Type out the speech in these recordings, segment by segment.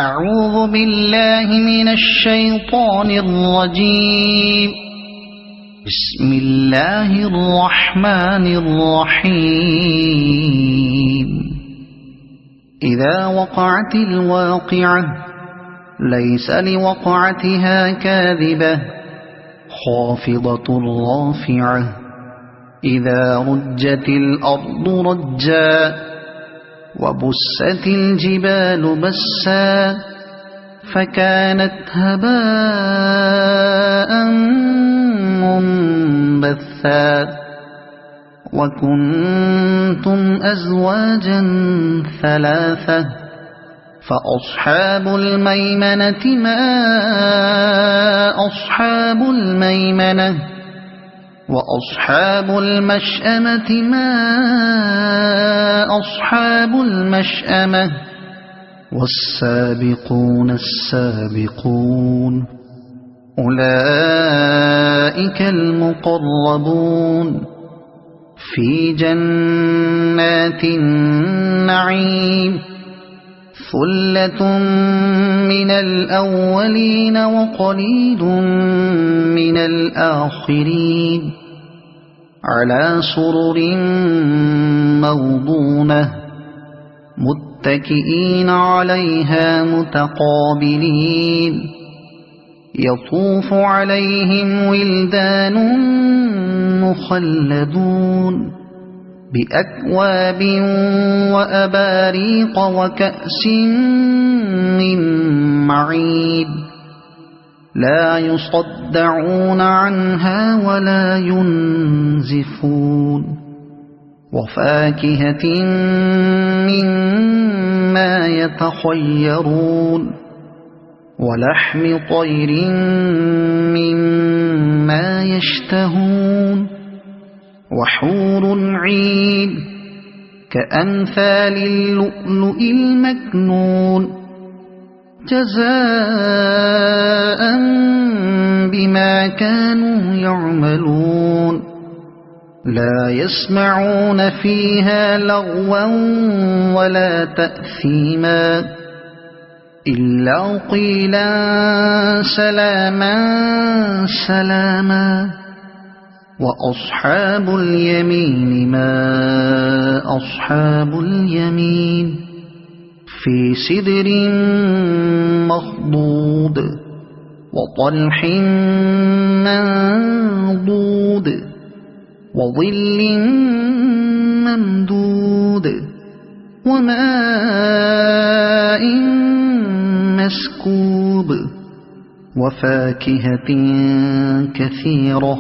أعوذ بالله من الشيطان الرجيم. بسم الله الرحمن الرحيم. إذا وقعت الواقعة ليس لوقعتها كاذبة خافضة رافعة إذا رجت الأرض رجا وبست الجبال بسا فكانت هباء منبثا وكنتم أزواجا ثلاثة فأصحاب الميمنة ما أصحاب الميمنة وأصحاب المشأمة ما أصحاب المشأمة والسابقون السابقون أولئك المقربون في جنات النعيم ثلة من الأولين وقليل من الآخرين على سرر موضونة متكئين عليها متقابلين يطوف عليهم ولدان مخلدون بأكواب وأباريق وكأس من معين لا يصدعون عنها ولا ينزفون وفاكهة مما يتخيرون ولحم طير مما يشتهون وحور عين كأمثال اللؤلؤ المكنون جزاء بما كانوا يعملون لا يسمعون فيها لغوا ولا تأثيما إلا قيلا سلاما سلاما وأصحاب اليمين ما أصحاب اليمين في سدر مخضود وطلح منضود وظل ممدود وماء مسكوب وفاكهة كثيرة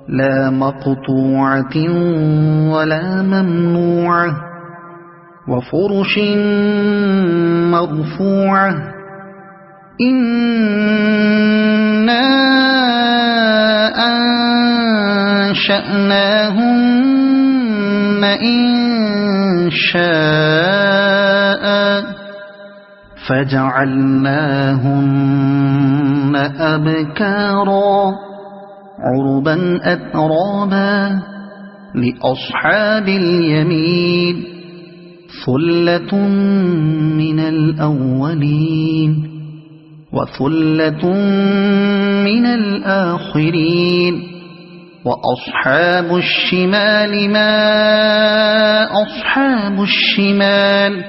لا مقطوعة ولا ممنوعة وفرش مرفوعة إنا أنشأناهن إنشاء فجعلناهن أبكارا عربا أترابا لأصحاب اليمين ثلة من الأولين وثلة من الآخرين وأصحاب الشمال ما أصحاب الشمال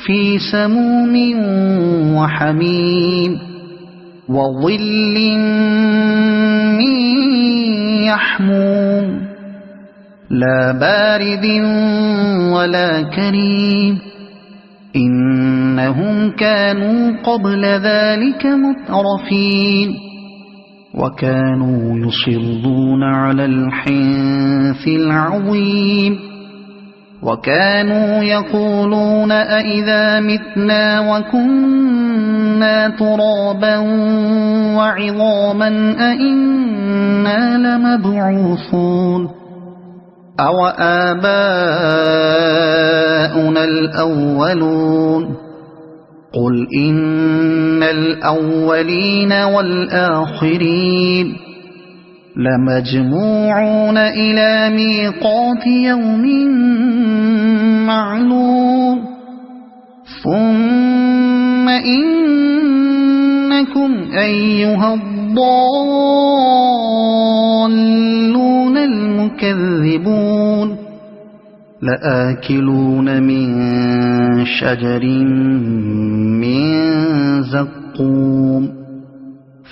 في سموم وحميم وظل من يحموم لا بارد ولا كريم إنهم كانوا قبل ذلك مترفين وكانوا يصرون على الحنث العظيم وكانوا يقولون أئذا متنا وكنا ترابا وعظاما أئنا لمبعوثون أو آباؤنا الأولون قل إن الأولين والآخرين لمجموعون إلى ميقات يوم معلوم ثم إنكم أيها الضالون المكذبون لآكلون من شجر من زقوم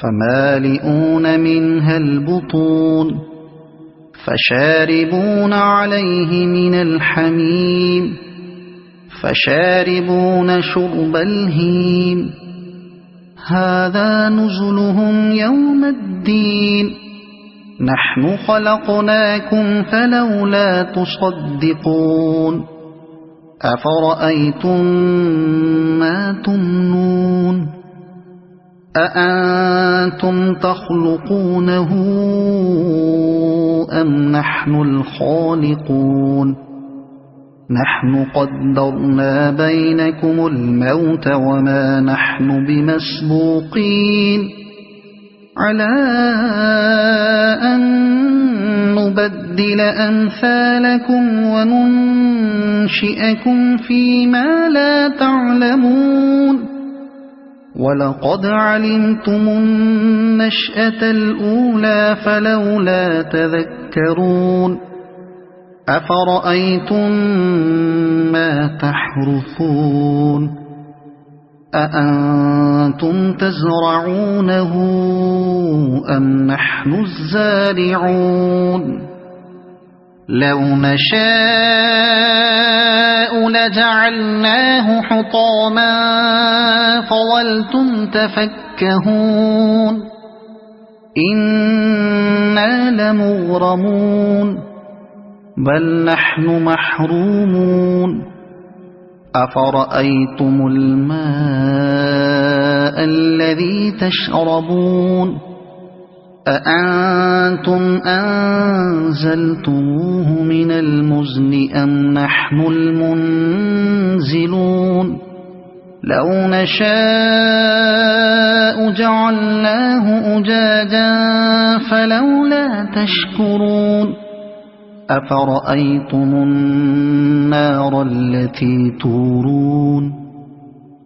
فمالئون منها البطون فشاربون عليه من الحميم فشاربون شرب الهيم هذا نزلهم يوم الدين نحن خلقناكم فلولا تصدقون أفرأيتم ما تمنون أأنتم تخلقونه أم نحن الخالقون نحن قدرنا بينكم الموت وما نحن بمسبوقين على أن نبدل أمثالكم وننشئكم فيما لا تعلمون ولقد علمتم النشأة الأولى فلولا تذكرون أفرأيتم ما تحرثون أأنتم تزرعونه أم نحن الزارعون لو نشاء لجعلناه حطاما فظلتم تفكهون إنا لمغرمون بل نحن محرومون أفرأيتم الماء الذي تشربون أأنتم أنزلتموه من المزن أم نحن المنزلون لو نشاء جعلناه أجاجا فلولا تشكرون أفرأيتم النار التي تورون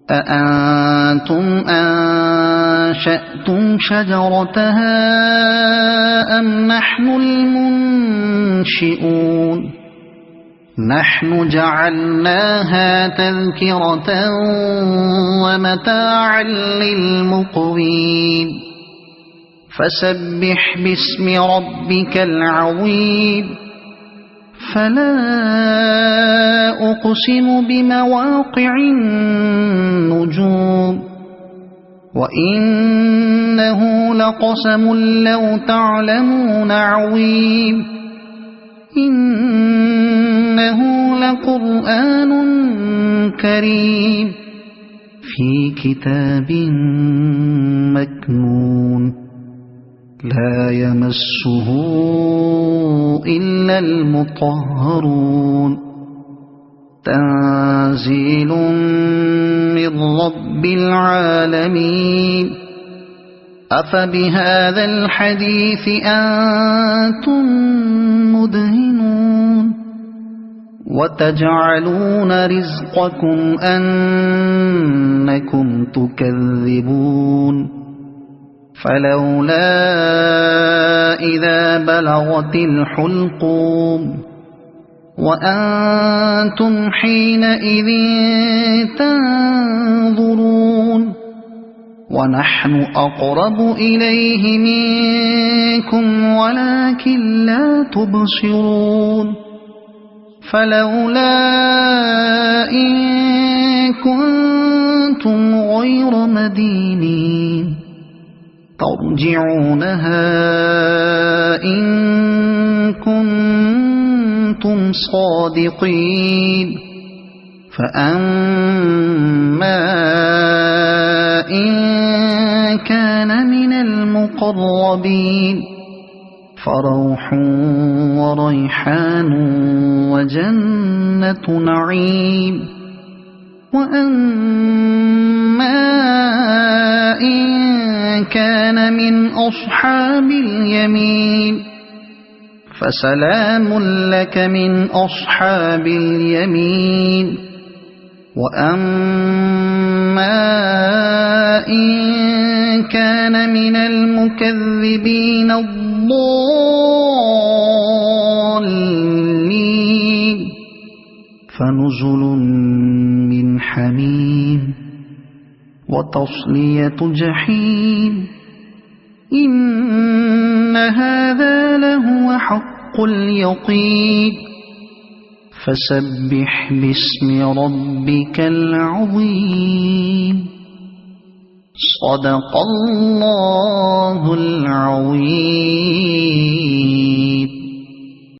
أأنتم أنشأتم شجرتها أم نحن المنشئون نحن جعلناها تذكرة ومتاعا للمقوين فسبح باسم ربك العظيم فلا أقسم بمواقع النجوم وإنه لقسم لو تعلمون عظيم إنه لقرآن كريم في كتاب مكنون لا يمسه إلا المطهرون تنزيل من رب العالمين أفبهذا الحديث أنتم مدهنون وتجعلون رزقكم أنكم تكذبون فلولا إذا بلغت الحلقوم وأنتم حينئذ تنظرون ونحن أقرب إليه منكم ولكن لا تبصرون فلولا إن كنتم غير مدينين ترجعونها إن كنتم صادقين فأما إن كان من المقربين فروح وريحان وجنة نعيم وأما إن كان من أصحاب اليمين فسلام لك من أصحاب اليمين وأما إن كان من المكذبين الضالين فنزل من حميم وتصلية جحيم إن هذا لهو حق اليقين فسبح باسم ربك العظيم صدق الله العظيم.